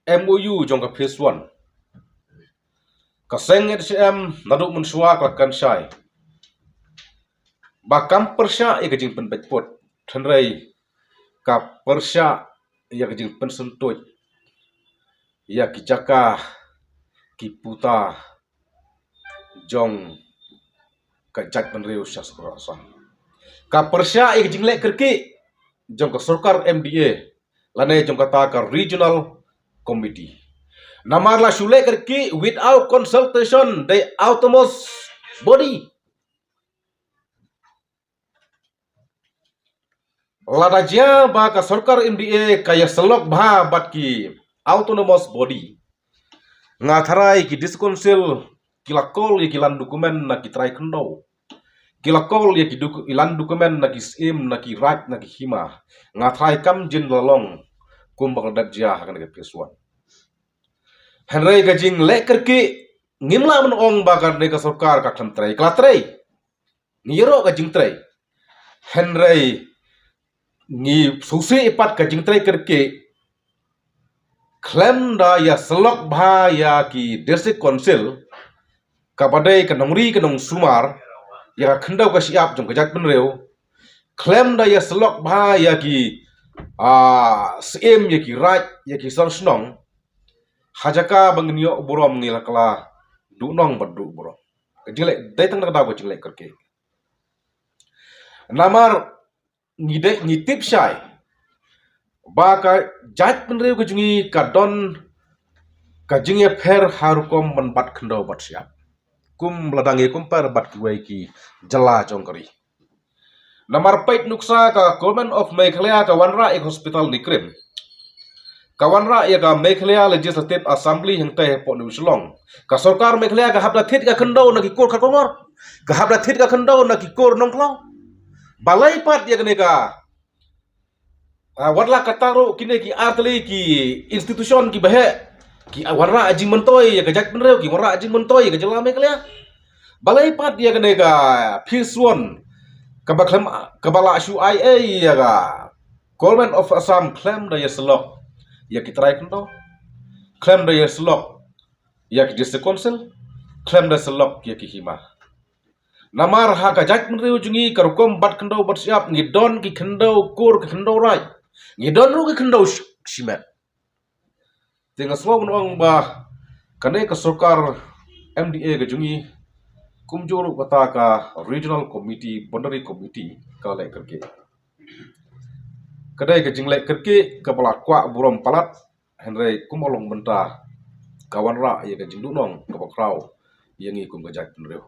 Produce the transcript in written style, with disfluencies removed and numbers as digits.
MOU jong ka phase 1 ka seng HM naduk mensua ka kan syai ba kam persya ya jing pen betpot thenrai ka persya ya jing pen suntut ya ki jaka ki puta jong ka jak pen riu syas kurasan ka persya ya jing lek kerki jong ka sarkar MDA lane jong kata ka regional committee namar la shule kerki without consultation the autonomous body ladajia ba ka sarkar MDA kaya selok bha bat ki autonomous body ngatharai ki disconsil kilakol ye kilan dokumen na ki trai kendo kilakol ye ki ilan dokumen na ki sim na ki right na ki hima ngatharai kam jin lalong kumbang dadjia hakan ke peswan Henry gajing leker ki nginla menong bakar nega sarkar ka trai klatrai ngiro gajing trai Henry ngi susi ipat gajing trai kerki klaim da ya selok bha ya ki district council kapadai kanongri kanong sumar ya khendau ka siap jong kajak penreu klaim da ya selok bha ya ki sim ya ki right ya ki sarsnong hajaka bangnio borom ngilakla dunong badu borom kejilek datang nak dago jilek kerke namar ngitip syai baka jat penreu kejungi kadon kajingnya per harukom menbat kendo bat siap kum ladangi kumpar bat kuai ki jela jongkari namar pait nuksa ka Government of Meghalaya ka Wanra ek hospital nikrim kawanra ya ka Meghalaya Legislative Assembly yang teh po nu Shillong ka sarkar Meghalaya ka habla thit ka khando na ki kor khakomor ka habla thit ka khando na ki kor nongklau balai pat ya kene ka warla kataro kine ki artli ki institution ki bahe ki warra ajing mentoy ya ka jak penreu ki warra ajing mentoy ka jela Meghalaya balai pat ya kene ka phase 1 ka baklam ka bala shu IA ya ka Government of Assam claim da ya selok ya kita try kento klaim da ya selok ya ki district council klaim da selok ya ki hima namar ha ka jak menriu jungi karukom bat kendo bat siap ngidon ki kendo kur ki kendo rai ngidon ru ki kendo simet tinga semua menong ba kane ka sarkar MDA ga jungi kumjur kata ka regional committee boundary committee ka le kerke kadai ke jinglek kerki kepala kwa burom palat Henry kumolong benta kawan ra ye ke jindunong ke bakrau yengi kum gajak penreu